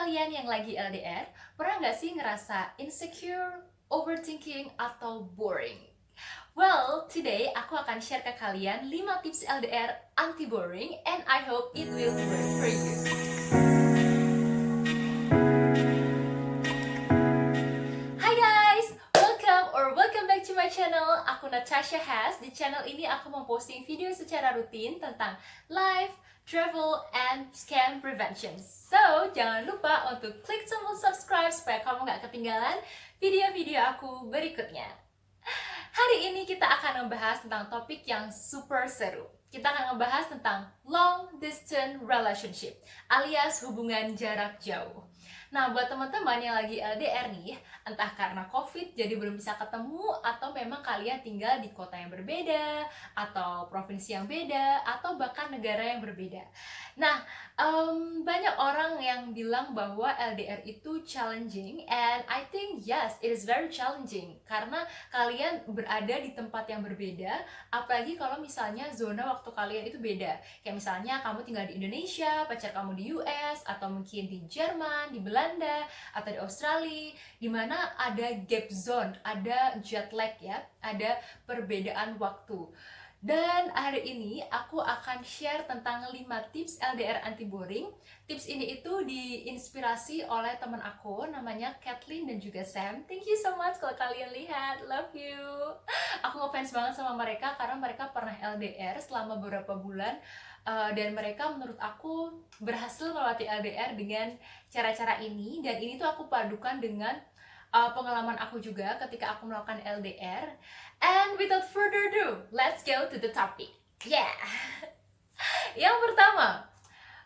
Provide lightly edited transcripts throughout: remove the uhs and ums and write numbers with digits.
kalian yang lagi LDR, pernah nggak sih ngerasa insecure, overthinking, atau boring? Well, today aku akan share ke kalian 5 tips LDR anti-boring and I hope it will work for you. Hai guys, welcome back to my channel. Aku Natasha Has. Di channel ini aku memposting video secara rutin tentang life, travel, and scam prevention. So, jangan lupa untuk klik tombol subscribe supaya kamu nggak ketinggalan video-video aku berikutnya. Hari ini kita akan membahas tentang topik yang super seru. Kita akan membahas tentang long distance relationship alias hubungan jarak jauh. Nah, buat teman-teman yang lagi LDR nih, entah karena COVID jadi belum bisa ketemu, atau memang kalian tinggal di kota yang berbeda, atau provinsi yang beda, atau bahkan negara yang berbeda. Nah, banyak orang yang bilang bahwa LDR itu challenging, and I think yes, it is very challenging karena kalian berada di tempat yang berbeda, apalagi kalau misalnya zona waktu kalian itu beda. Kayak misalnya kamu tinggal di Indonesia, pacar kamu di US, atau mungkin di Jerman, di Belanda, atau di Australia, di mana ada gap zone, ada jet lag ya, ada perbedaan waktu. Dan hari ini aku akan share tentang 5 tips LDR anti boring. Tips ini itu diinspirasi oleh teman aku namanya Kathleen dan juga Sam. Thank you so much kalau kalian lihat, love you. Aku ngefans banget sama mereka karena mereka pernah LDR selama beberapa bulan. Dan mereka menurut aku berhasil melewati LDR dengan cara-cara ini. Dan ini tuh aku padukan dengan pengalaman aku juga ketika aku melakukan LDR. And without further ado, let's go to the topic. Yeah. Yang pertama,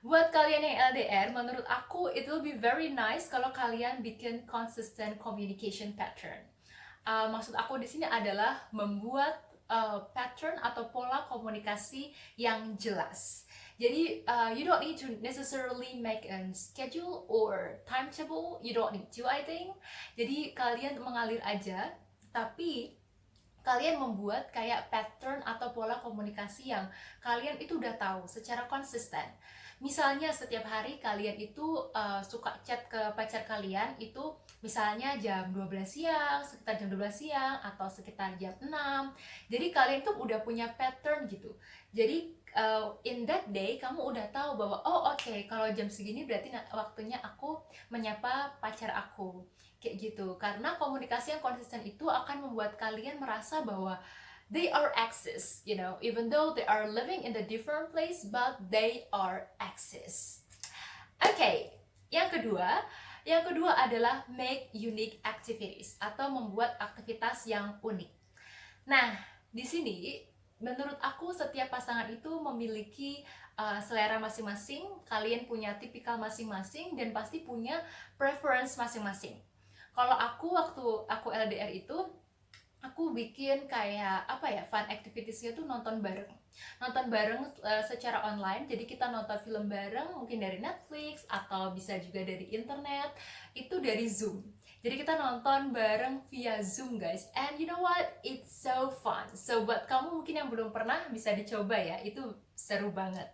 buat kalian yang LDR, menurut aku it will be very nice kalau kalian bikin consistent communication pattern. Maksud aku di sini adalah membuat pattern atau pola komunikasi yang jelas. Jadi you don't need to necessarily make a schedule or timetable. You don't need to, I think. Jadi kalian mengalir aja, tapi kalian membuat kayak pattern atau pola komunikasi yang kalian itu udah tahu secara konsisten. Misalnya setiap hari kalian itu suka chat ke pacar kalian itu misalnya jam 12 siang, sekitar jam 12 siang atau sekitar jam 6. Jadi kalian tuh udah punya pattern gitu. Jadi in that day kamu udah tahu bahwa oh oke, kalau jam segini berarti waktunya aku menyapa pacar aku. Kayak gitu. Karena komunikasi yang konsisten itu akan membuat kalian merasa bahwa they are exes, you know, even though they are living in the different place, but they are exes. Oke, yang kedua adalah make unique activities atau membuat aktivitas yang unik. Nah, di sini menurut aku setiap pasangan itu memiliki selera masing-masing, kalian punya tipikal masing-masing dan pasti punya preference masing-masing. Kalau waktu aku LDR itu aku bikin kayak fun activitiesnya tuh nonton bareng secara online. Jadi kita nonton film bareng, mungkin dari Netflix atau bisa juga dari internet, itu dari Zoom. Jadi kita nonton bareng via Zoom guys, and you know what, it's so fun. So buat kamu mungkin yang belum pernah bisa dicoba ya, itu seru banget.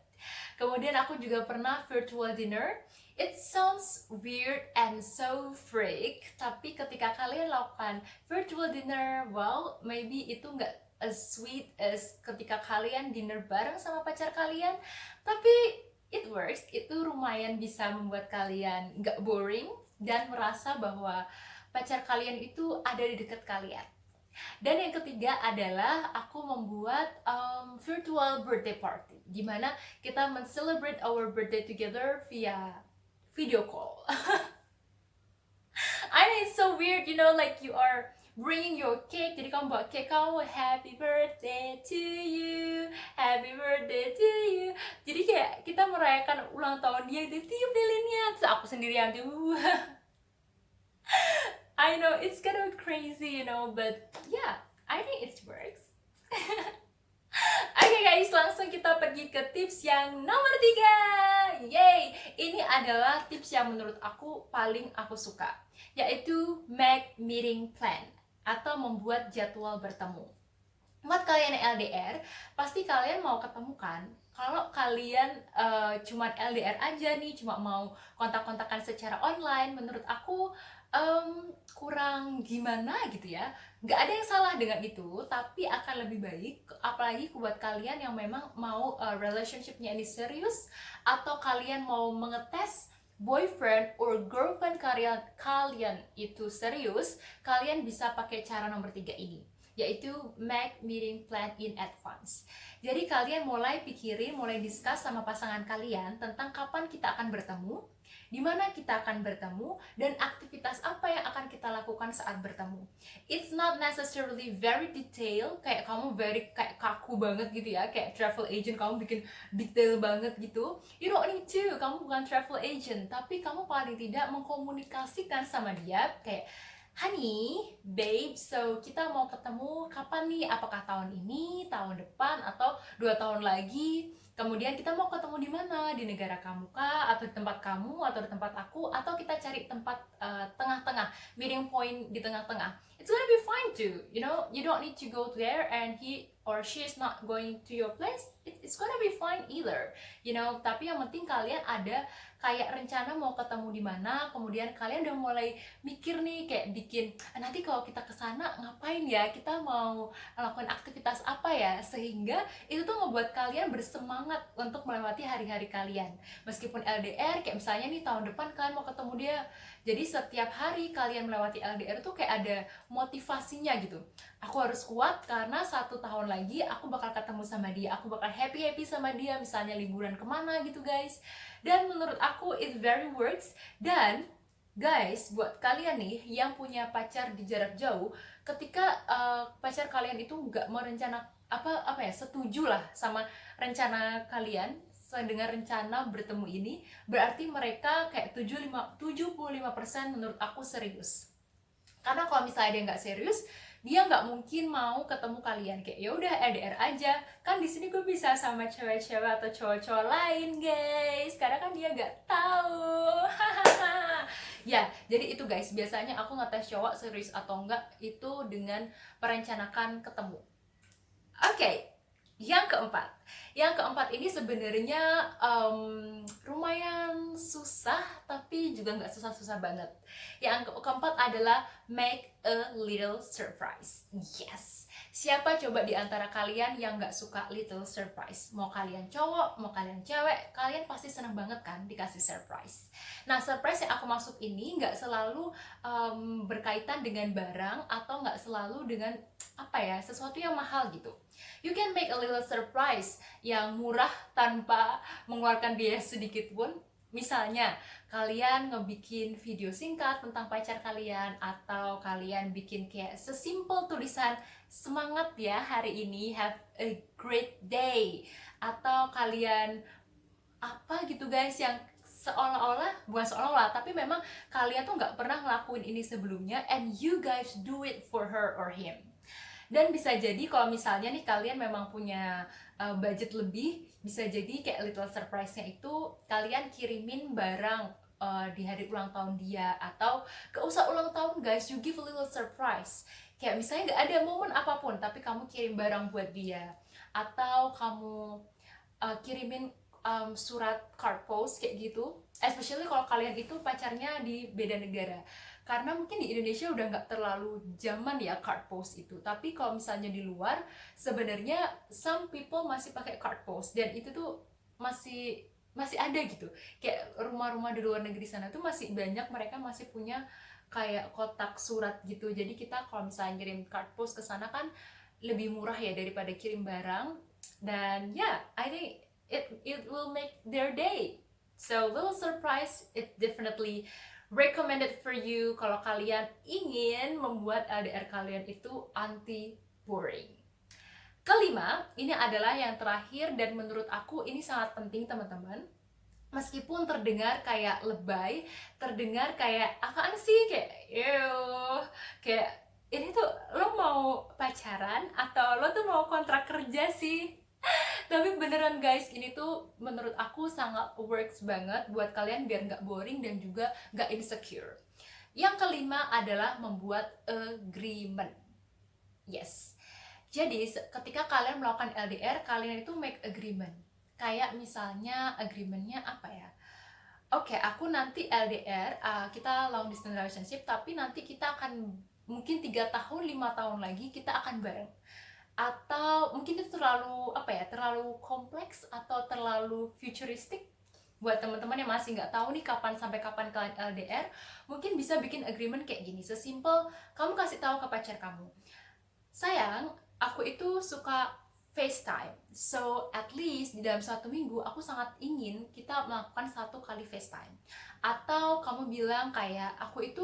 Kemudian aku juga pernah virtual dinner. It sounds weird and so freak, tapi ketika kalian lakukan virtual dinner, well, maybe itu nggak as sweet as ketika kalian dinner bareng sama pacar kalian, tapi it works. Itu lumayan bisa membuat kalian nggak boring dan merasa bahwa pacar kalian itu ada di dekat kalian. Dan yang ketiga adalah aku membuat virtual birthday party, dimana kita men-celebrate our birthday together via video call. I know it's so weird, you know, like you are bringing your cake, jadi kamu bawa cake kamu, happy birthday to you, happy birthday to you. Jadi kayak kita merayakan ulang tahun dia, dia tiup lilinnya, terus aku sendirian tuh. I know it's kind of crazy, you know, but yeah, I think it works. Oke guys, langsung kita pergi ke tips yang nomor 3. Yay! Ini adalah tips yang menurut aku paling aku suka, yaitu make meeting plan atau membuat jadwal bertemu. Buat kalian yang LDR, pasti kalian mau ketemu kan? kalau kalian cuman LDR aja nih, cuma mau kontak-kontakan secara online, menurut aku kurang gimana gitu ya. Nggak ada yang salah dengan itu, tapi akan lebih baik, apalagi buat kalian yang memang mau relationshipnya ini serius, atau kalian mau mengetes boyfriend or girlfriend kalian itu serius, kalian bisa pakai cara nomor 3 ini, yaitu make meeting plan in advance. Jadi kalian mulai pikirin, mulai discuss sama pasangan kalian tentang kapan kita akan bertemu, di mana kita akan bertemu, dan aktivitas apa yang akan kita lakukan saat bertemu. It's not necessarily very detail, kayak kamu kayak kaku banget gitu ya, kayak travel agent kamu bikin detail banget gitu. You don't need to, kamu bukan travel agent, tapi kamu paling tidak mengkomunikasikan sama dia kayak, honey, babe, so kita mau ketemu kapan nih? Apakah tahun ini, tahun depan, atau 2 tahun lagi? Kemudian kita mau ketemu di mana? Di negara kamu kah? Atau di tempat kamu? Atau di tempat aku? Atau kita cari tempat tengah-tengah, meeting point di tengah-tengah. It's gonna be fine too, you know. You don't need to go there and he or she is not going to your place. It's gonna be fine either, you know. Tapi yang penting kalian ada kayak rencana mau ketemu di mana, kemudian kalian udah mulai mikir nih kayak bikin, nanti kalau kita kesana ngapain ya, kita mau melakukan aktivitas apa ya, sehingga itu tuh ngebuat kalian bersemangat untuk melewati hari-hari kalian. Meskipun LDR, kayak misalnya nih tahun depan kalian mau ketemu dia, jadi setiap hari kalian melewati LDR tuh kayak ada motivasinya gitu. Aku harus kuat karena 1 tahun lagi aku bakal ketemu sama dia, aku bakal happy sama dia, misalnya liburan kemana gitu guys. Dan menurut aku it very works. Dan guys, buat kalian nih yang punya pacar di jarak jauh, ketika pacar kalian itu nggak merencana apa ya, setuju lah sama rencana kalian dengan rencana bertemu ini, berarti mereka kayak 75% menurut aku serius. Karena kalau misalnya dia nggak serius, dia nggak mungkin mau ketemu kalian. Kayak ya udah LDR aja, kan di sini gue bisa sama cewek-cewek atau cowok-cowok lain guys, karena kan dia nggak tahu. Ya, jadi itu guys, biasanya aku ngetes cowok serius atau enggak itu dengan merencanakan ketemu. Oke, yang keempat ini sebenarnya lumayan susah, tapi juga nggak susah-susah banget. Yang keempat adalah make a little surprise. Yes, siapa coba di antara kalian yang nggak suka little surprise? Mau kalian cowok, mau kalian cewek, kalian pasti seneng banget kan dikasih surprise. Nah, surprise yang aku maksud ini nggak selalu berkaitan dengan barang, atau nggak selalu dengan apa ya, sesuatu yang mahal gitu. You can make a little surprise yang murah tanpa mengeluarkan biaya sedikit pun. Misalnya, kalian ngebikin video singkat tentang pacar kalian, atau kalian bikin kayak sesimpel tulisan semangat ya hari ini, have a great day, atau kalian apa gitu guys, yang seolah-olah, bukan seolah-olah, tapi memang kalian tuh nggak pernah ngelakuin ini sebelumnya, and you guys do it for her or him. Dan bisa jadi kalau misalnya nih kalian memang punya budget lebih, bisa jadi kayak little surprise-nya itu kalian kirimin barang di hari ulang tahun dia, atau gak usah ulang tahun guys, you give a little surprise. Kayak misalnya gak ada momen apapun, tapi kamu kirim barang buat dia, atau kamu kirimin surat card post kayak gitu, especially kalau kalian itu pacarnya di beda negara. Karena mungkin di Indonesia udah nggak terlalu zaman ya card post itu, tapi kalau misalnya di luar, sebenarnya some people masih pakai card post, dan itu tuh masih ada gitu. Kayak rumah-rumah di luar negeri sana tuh masih banyak, mereka masih punya kayak kotak surat gitu. Jadi kita kalau misalnya kirim card post ke sana kan lebih murah ya daripada kirim barang. Dan yeah, I think it will make their day. So little surprise, it definitely recommended for you kalau kalian ingin membuat LDR kalian itu anti boring. Kelima, ini adalah yang terakhir, dan menurut aku ini sangat penting teman-teman. Meskipun terdengar kayak lebay, terdengar kayak apaan sih, kayak kayak ini tuh lo mau pacaran atau lo tuh mau kontrak kerja sih? Tapi beneran guys, ini tuh menurut aku sangat works banget buat kalian biar nggak boring dan juga nggak insecure. Yang kelima adalah membuat agreement. Yes. Jadi ketika kalian melakukan LDR, kalian itu make agreement. Kayak misalnya agreementnya apa ya? Oke, aku nanti LDR, kita long distance relationship, tapi nanti kita akan mungkin 3 tahun, 5 tahun lagi kita akan bareng. Atau mungkin itu terlalu apa ya, terlalu kompleks atau terlalu futuristik buat teman-teman yang masih nggak tahu nih kapan sampai kapan kalian LDR. Mungkin bisa bikin agreement kayak gini, sesimpel kamu kasih tahu ke pacar kamu, sayang, aku itu suka FaceTime. So, at least di dalam 1 minggu, aku sangat ingin kita melakukan 1 kali FaceTime. Atau kamu bilang kayak, aku itu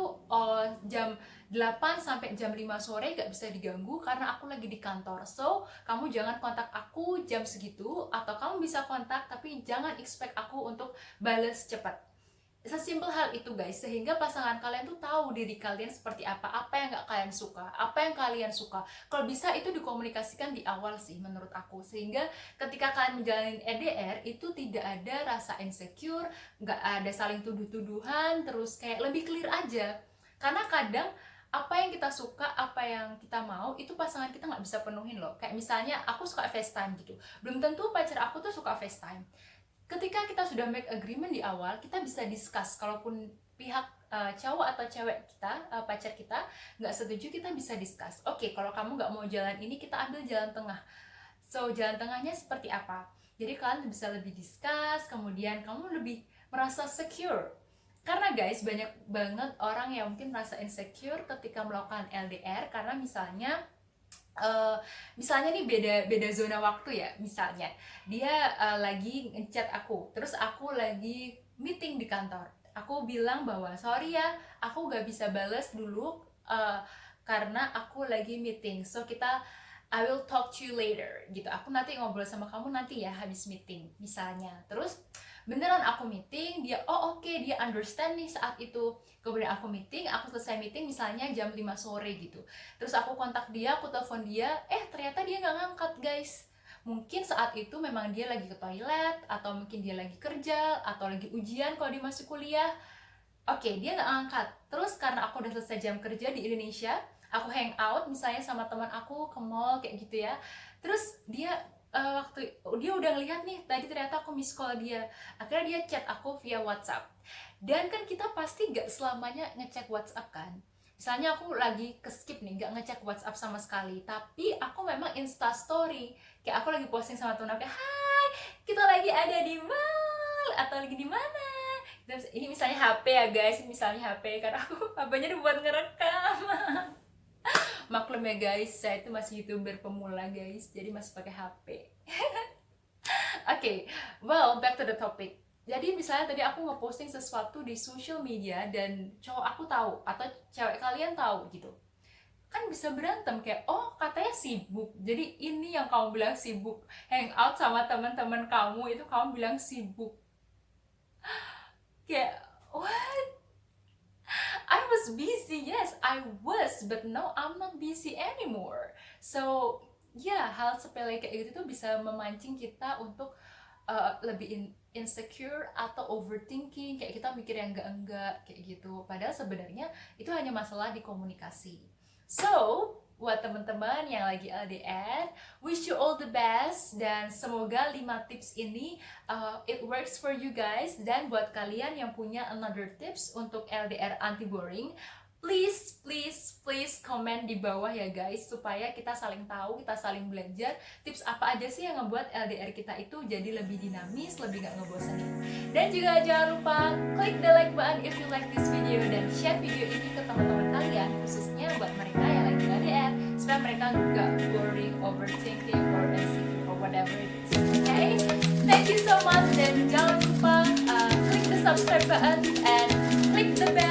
jam 8 sampai jam 5 sore gak bisa diganggu karena aku lagi di kantor. So, kamu jangan kontak aku jam segitu, atau kamu bisa kontak tapi jangan expect aku untuk bales cepat. Sesimpel hal itu guys, sehingga pasangan kalian tuh tahu diri kalian seperti apa yang nggak kalian suka, apa yang kalian suka. Kalau bisa itu dikomunikasikan di awal sih menurut aku, sehingga ketika kalian menjalani EDR itu tidak ada rasa insecure, nggak ada saling tuduh-tuduhan, terus kayak lebih clear aja. Karena kadang apa yang kita suka, apa yang kita mau, itu pasangan kita nggak bisa penuhin loh. Kayak misalnya aku suka FaceTime gitu, belum tentu pacar aku tuh suka FaceTime. Ketika kita sudah make agreement di awal, kita bisa discuss. Kalaupun pihak cowok atau cewek kita, pacar kita nggak setuju, kita bisa discuss. Oke, kalau kamu nggak mau jalan ini, kita ambil jalan tengah. So, jalan tengahnya seperti apa? Jadi kalian bisa lebih discuss, kemudian kamu lebih merasa secure. Karena guys, banyak banget orang yang mungkin merasa insecure ketika melakukan LDR, karena misalnya nih beda zona waktu ya. Misalnya dia lagi ngechat aku, terus aku lagi meeting di kantor. Aku bilang bahwa sorry ya, aku gak bisa bales dulu karena aku lagi meeting. So I will talk to you later gitu. Aku nanti ngobrol sama kamu nanti ya habis meeting misalnya. Terus beneran aku meeting, dia oke, dia understand nih saat itu. Kemudian aku selesai meeting misalnya jam 5 sore gitu. Terus aku kontak dia, aku telepon dia, ternyata dia nggak ngangkat guys. Mungkin saat itu memang dia lagi ke toilet, atau mungkin dia lagi kerja, atau lagi ujian kalau dia masih kuliah. Oke, dia nggak angkat. Terus karena aku udah selesai jam kerja di Indonesia, aku hang out misalnya sama teman aku ke mall kayak gitu ya. Terus dia waktu dia udah ngelihat nih, tadi ternyata aku miss call dia. Akhirnya dia chat aku via WhatsApp. Dan kan kita pasti gak selamanya ngecek WhatsApp kan. Misalnya aku lagi skip nih, gak ngecek WhatsApp sama sekali, tapi aku memang Insta story. Kayak aku lagi posting sama temen aku, hai, kita lagi ada di mall, atau lagi di mana. Dan ini misalnya HP ya guys, misalnya HP, karena aku HP-nya dibuat ngerekam. Maklum ya guys, saya itu masih YouTuber pemula guys, jadi masih pakai HP. Oke, well, back to the topic. Jadi misalnya tadi aku ngeposting sesuatu di social media dan cowok aku tahu atau cewek kalian tahu gitu, kan bisa berantem kayak, oh katanya sibuk, jadi ini yang kamu bilang sibuk, hangout sama teman-teman kamu itu kamu bilang sibuk. Kayak what? I was busy, yes, I was, but now I'm not busy anymore. So, ya, hal sepele kayak gitu tuh bisa memancing kita untuk lebih insecure atau overthinking, kayak kita mikir yang enggak kayak gitu. Padahal sebenarnya itu hanya masalah di komunikasi. So, buat teman-teman yang lagi LDR, wish you all the best, dan semoga 5 tips ini it works for you guys. Dan buat kalian yang punya another tips untuk LDR anti boring, please komen di bawah ya guys, supaya kita saling tahu, kita saling belajar tips apa aja sih yang ngebuat LDR kita itu jadi lebih dinamis, lebih gak ngebosenin. Dan juga jangan lupa klik the like button if you like this video, dan share video ini ke teman-teman kalian, khususnya buat mereka yang lagi LDR, supaya mereka gak boring, overthinking, or insecure, or whatever it is. Okay? Thank you so much, dan jangan lupa klik the subscribe button and click the bell